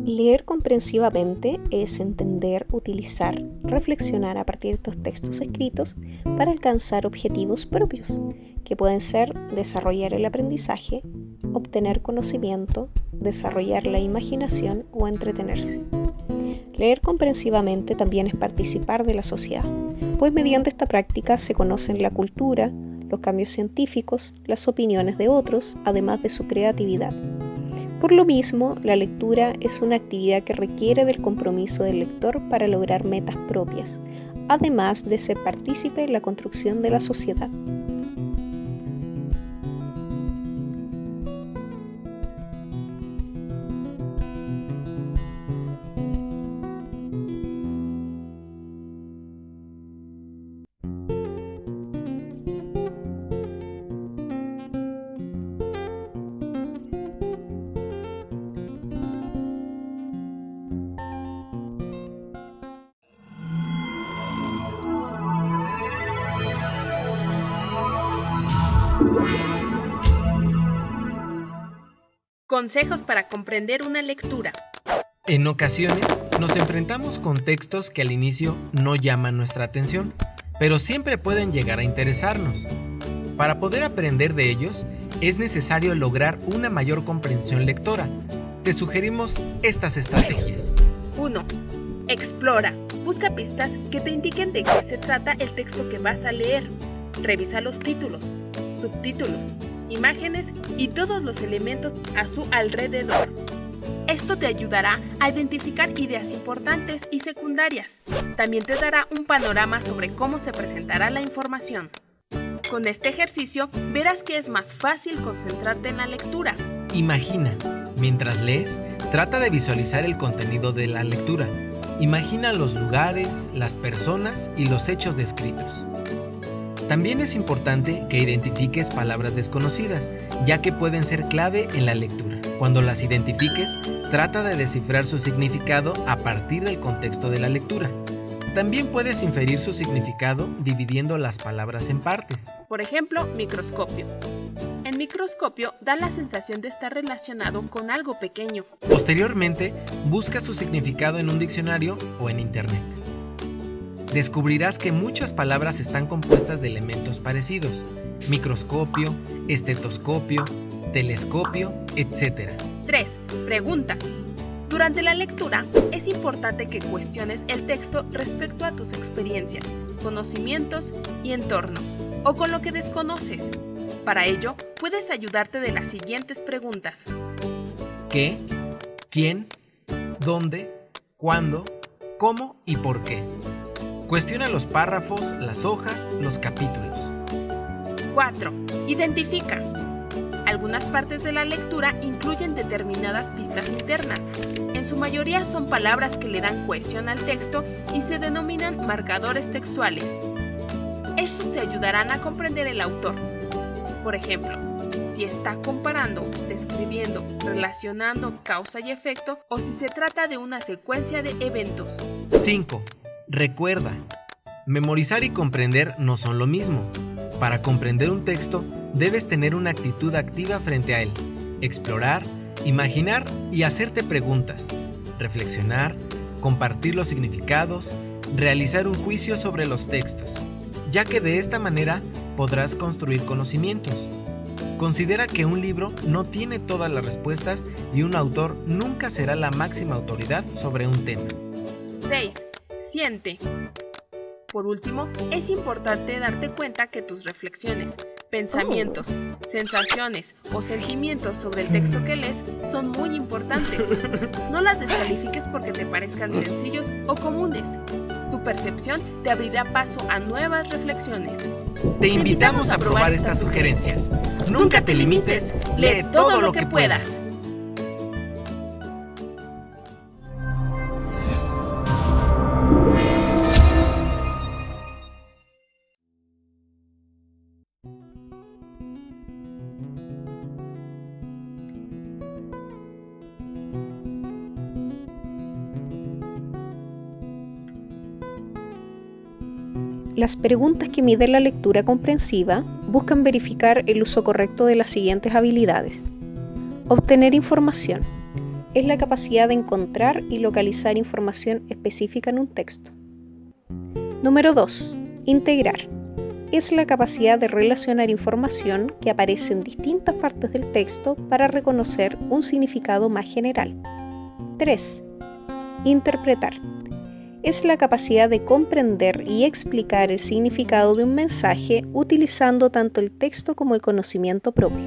Leer comprensivamente es entender, utilizar, reflexionar a partir de estos textos escritos para alcanzar objetivos propios, que pueden ser desarrollar el aprendizaje, obtener conocimiento, desarrollar la imaginación o entretenerse. Leer comprensivamente también es participar de la sociedad, pues mediante esta práctica se conocen la cultura, los cambios científicos, las opiniones de otros, además de su creatividad. Por lo mismo, la lectura es una actividad que requiere del compromiso del lector para lograr metas propias, además de ser partícipe en la construcción de la sociedad. Consejos para comprender una lectura. En ocasiones nos enfrentamos con textos que al inicio no llaman nuestra atención, pero siempre pueden llegar a interesarnos. Para poder aprender de ellos, es necesario lograr una mayor comprensión lectora. Te sugerimos estas estrategias. 1. Explora. Busca pistas que te indiquen de qué se trata el texto que vas a leer. Revisa los títulos, subtítulos, imágenes y todos los elementos a su alrededor. Esto te ayudará a identificar ideas importantes y secundarias. También te dará un panorama sobre cómo se presentará la información. Con este ejercicio verás que es más fácil concentrarte en la lectura. Imagina. Mientras lees, trata de visualizar el contenido de la lectura. Imagina los lugares, las personas y los hechos descritos. También es importante que identifiques palabras desconocidas, ya que pueden ser clave en la lectura. Cuando las identifiques, trata de descifrar su significado a partir del contexto de la lectura. También puedes inferir su significado dividiendo las palabras en partes. Por ejemplo, microscopio. El microscopio da la sensación de estar relacionado con algo pequeño. Posteriormente, busca su significado en un diccionario o en internet. Descubrirás que muchas palabras están compuestas de elementos parecidos: microscopio, estetoscopio, telescopio, etc. 3. Pregunta. Durante la lectura, es importante que cuestiones el texto respecto a tus experiencias, conocimientos y entorno, o con lo que desconoces. Para ello, puedes ayudarte de las siguientes preguntas. ¿Qué? ¿Quién? ¿Dónde? ¿Cuándo? ¿Cómo y por qué? Cuestiona los párrafos, las hojas, los capítulos. 4. Identifica. Algunas partes de la lectura incluyen determinadas pistas internas. En su mayoría son palabras que le dan cohesión al texto y se denominan marcadores textuales. Estos te ayudarán a comprender el autor. Por ejemplo, si está comparando, describiendo, relacionando causa y efecto, o si se trata de una secuencia de eventos. 5. Recuerda. Memorizar y comprender no son lo mismo. Para comprender un texto, debes tener una actitud activa frente a él, explorar, imaginar y hacerte preguntas, reflexionar, compartir los significados, realizar un juicio sobre los textos, ya que de esta manera podrás construir conocimientos. Considera que un libro no tiene todas las respuestas y un autor nunca será la máxima autoridad sobre un tema. 6. Siente. Por último, es importante darte cuenta que tus reflexiones, pensamientos, sensaciones o sentimientos sobre el texto que lees son muy importantes. No las descalifiques porque te parezcan sencillos o comunes. Tu percepción te abrirá paso a nuevas reflexiones. Te invitamos a probar estas sugerencias. Nunca te limites, lee todo lo que puedas. Las preguntas que miden la lectura comprensiva buscan verificar el uso correcto de las siguientes habilidades. Obtener información. Es la capacidad de encontrar y localizar información específica en un texto. Número 2. Integrar. Es la capacidad de relacionar información que aparece en distintas partes del texto para reconocer un significado más general. 3. Interpretar. Es la capacidad de comprender y explicar el significado de un mensaje utilizando tanto el texto como el conocimiento propio.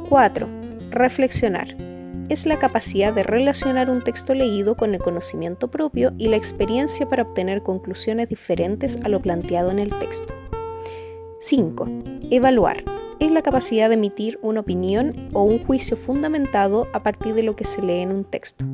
4. Reflexionar. Es la capacidad de relacionar un texto leído con el conocimiento propio y la experiencia para obtener conclusiones diferentes a lo planteado en el texto. 5. Evaluar. Es la capacidad de emitir una opinión o un juicio fundamentado a partir de lo que se lee en un texto.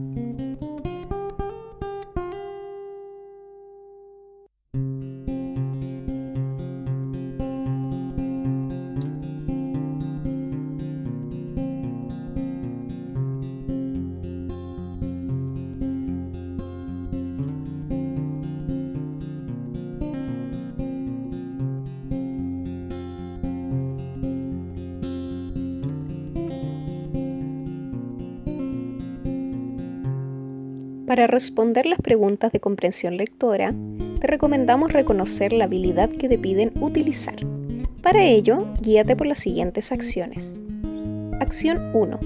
Para responder las preguntas de comprensión lectora, te recomendamos reconocer la habilidad que te piden utilizar. Para ello, guíate por las siguientes acciones. Acción 1.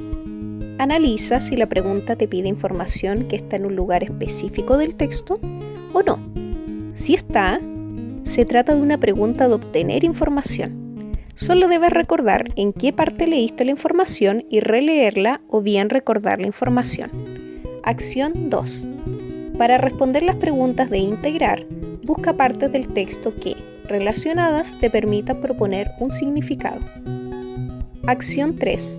Analiza si la pregunta te pide información que está en un lugar específico del texto o no. Si está, se trata de una pregunta de obtener información. Solo debes recordar en qué parte leíste la información y releerla o bien recordar la información. Acción 2. Para responder las preguntas de integrar, busca partes del texto que, relacionadas, te permitan proponer un significado. Acción 3.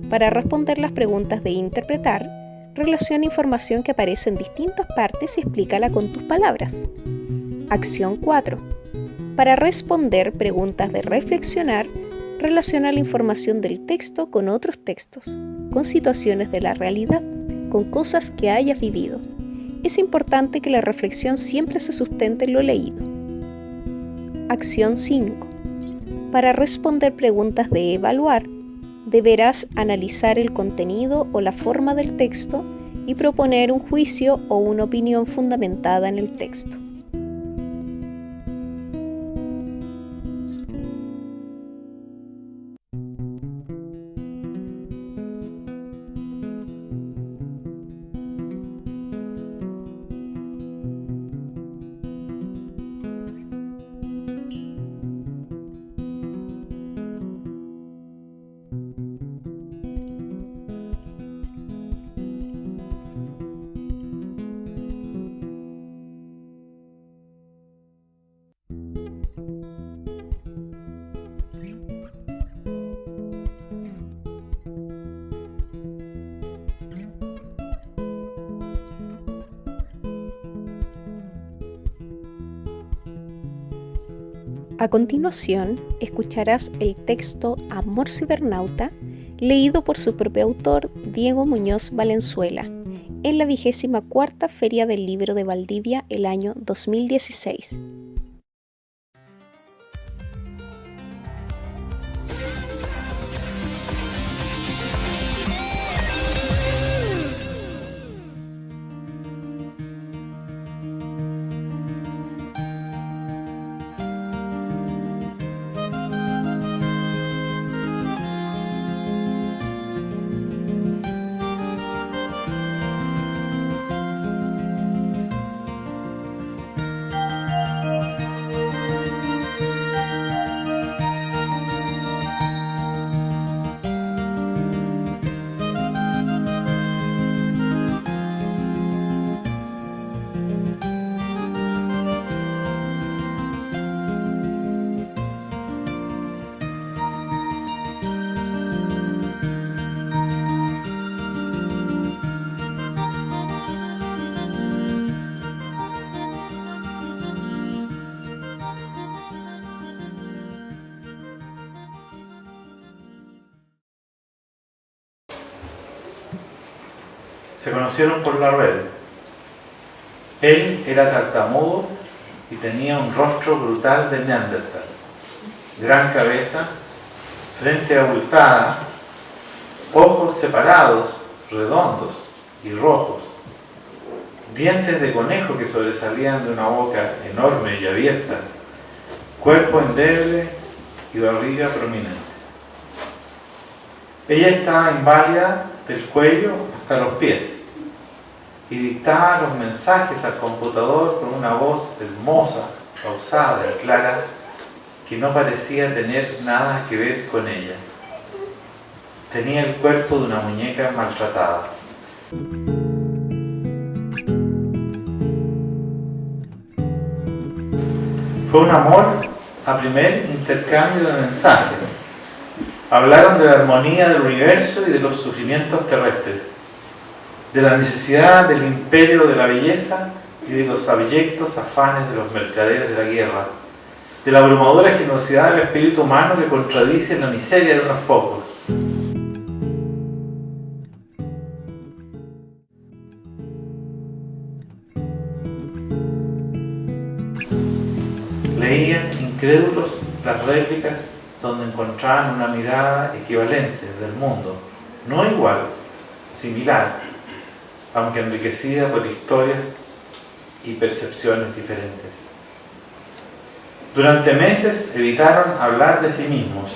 Para responder las preguntas de interpretar, relaciona información que aparece en distintas partes y explícala con tus palabras. Acción 4. Para responder preguntas de reflexionar, relaciona la información del texto con otros textos, con situaciones de la realidad, con cosas que hayas vivido. Es importante que la reflexión siempre se sustente en lo leído. Acción 5. Para responder preguntas de evaluar, deberás analizar el contenido o la forma del texto y proponer un juicio o una opinión fundamentada en el texto. A continuación, escucharás el texto Amor Cibernauta, leído por su propio autor, Diego Muñoz Valenzuela, en la 24ª Feria del Libro de Valdivia el año 2016. Se conocieron por la red. Él era tartamudo y tenía un rostro brutal de Neandertal. Gran cabeza, frente abultada, ojos separados, redondos y rojos, dientes de conejo que sobresalían de una boca enorme y abierta, cuerpo endeble y barriga prominente. Ella estaba inválida del cuello hasta los pies y dictaba los mensajes al computador con una voz hermosa, pausada y clara que no parecía tener nada que ver con ella. Tenía el cuerpo de una muñeca maltratada. Fue un amor a primer intercambio de mensajes. Hablaron de la armonía del universo y de los sufrimientos terrestres, de la necesidad del imperio de la belleza y de los abyectos afanes de los mercaderes de la guerra, de la abrumadora generosidad del espíritu humano que contradice la miseria de unos pocos. Leían incrédulos las réplicas donde encontraban una mirada equivalente del mundo, no igual, similar, aunque enriquecida por historias y percepciones diferentes. Durante meses evitaron hablar de sí mismos,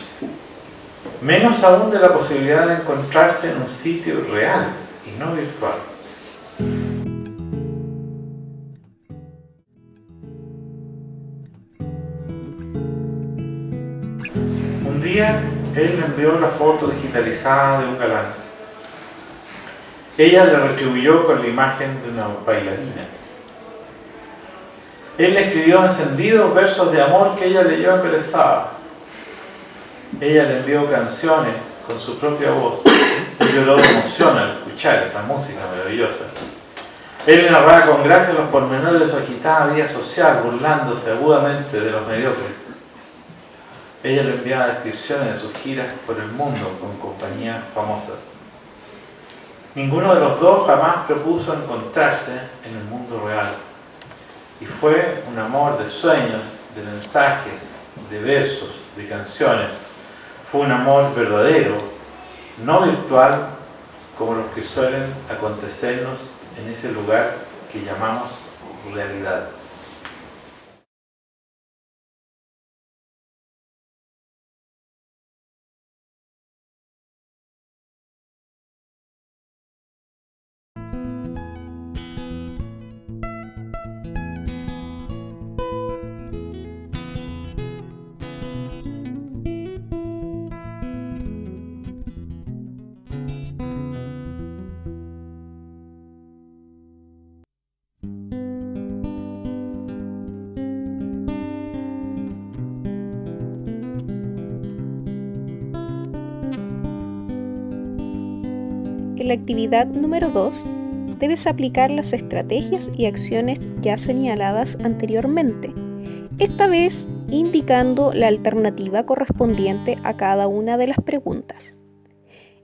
menos aún de la posibilidad de encontrarse en un sitio real y no virtual. Un día, él le envió la foto digitalizada de un galán. Ella le retribuyó con la imagen de una bailarina. Él le escribió encendidos versos de amor que ella leyó embelesada. Ella le envió canciones con su propia voz. Él lloró de emoción al escuchar esa música maravillosa. Él le narraba con gracia los pormenores de su agitada vida social, burlándose agudamente de los mediocres. Ella le enviaba descripciones de sus giras por el mundo con compañías famosas. Ninguno de los dos jamás propuso encontrarse en el mundo real. Y fue un amor de sueños, de mensajes, de versos, de canciones. Fue un amor verdadero, no virtual, como los que suelen acontecernos en ese lugar que llamamos realidad. En la actividad número 2, debes aplicar las estrategias y acciones ya señaladas anteriormente, esta vez indicando la alternativa correspondiente a cada una de las preguntas.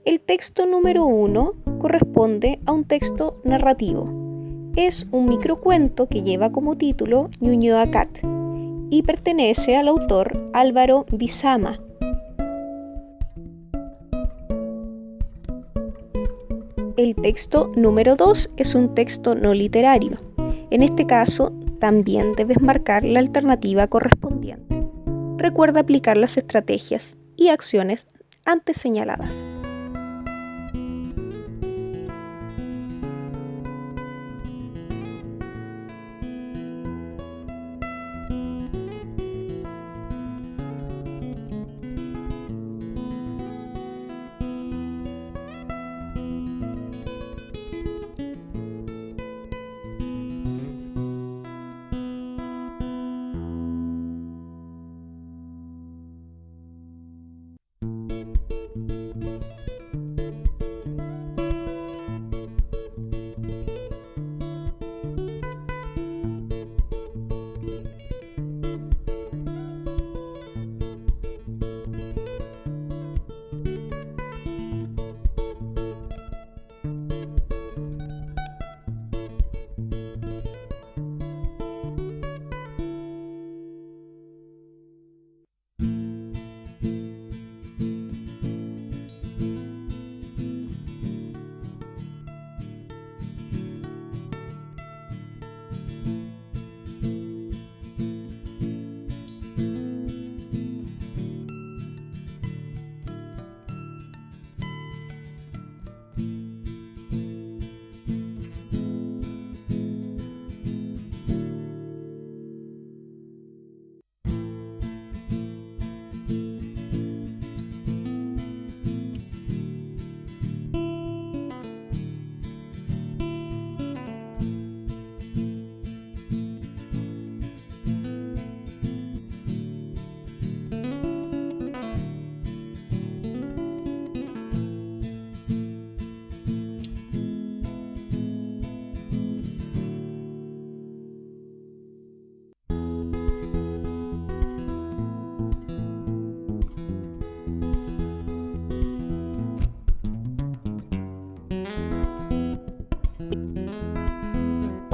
El texto número 1 corresponde a un texto narrativo. Es un microcuento que lleva como título Ñuñoa Cat y pertenece al autor Álvaro Bizama. El texto número 2 es un texto no literario. En este caso, también debes marcar la alternativa correspondiente. Recuerda aplicar las estrategias y acciones antes señaladas.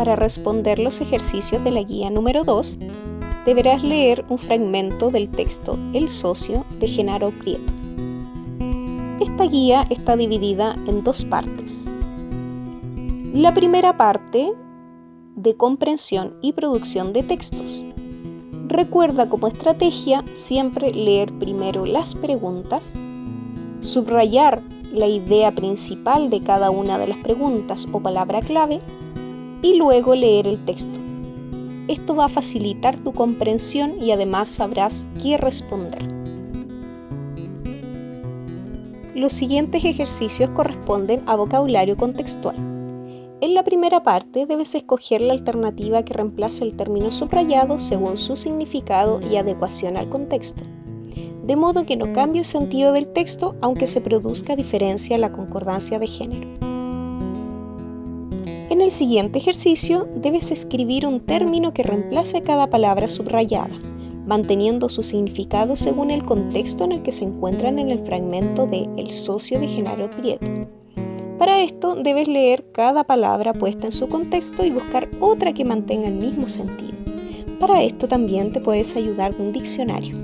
Para responder los ejercicios de la guía número 2, deberás leer un fragmento del texto El socio de Genaro Prieto. Esta guía está dividida en 2 partes. La primera parte, de comprensión y producción de textos. Recuerda como estrategia siempre leer primero las preguntas, subrayar la idea principal de cada una de las preguntas o palabra clave y luego leer el texto. Esto va a facilitar tu comprensión y además sabrás qué responder. Los siguientes ejercicios corresponden a vocabulario contextual. En la primera parte debes escoger la alternativa que reemplace el término subrayado según su significado y adecuación al contexto, de modo que no cambie el sentido del texto aunque se produzca diferencia en la concordancia de género. En el siguiente ejercicio debes escribir un término que reemplace cada palabra subrayada, manteniendo su significado según el contexto en el que se encuentran en el fragmento de El socio de Genaro Prieto. Para esto debes leer cada palabra puesta en su contexto y buscar otra que mantenga el mismo sentido. Para esto también te puedes ayudar de un diccionario.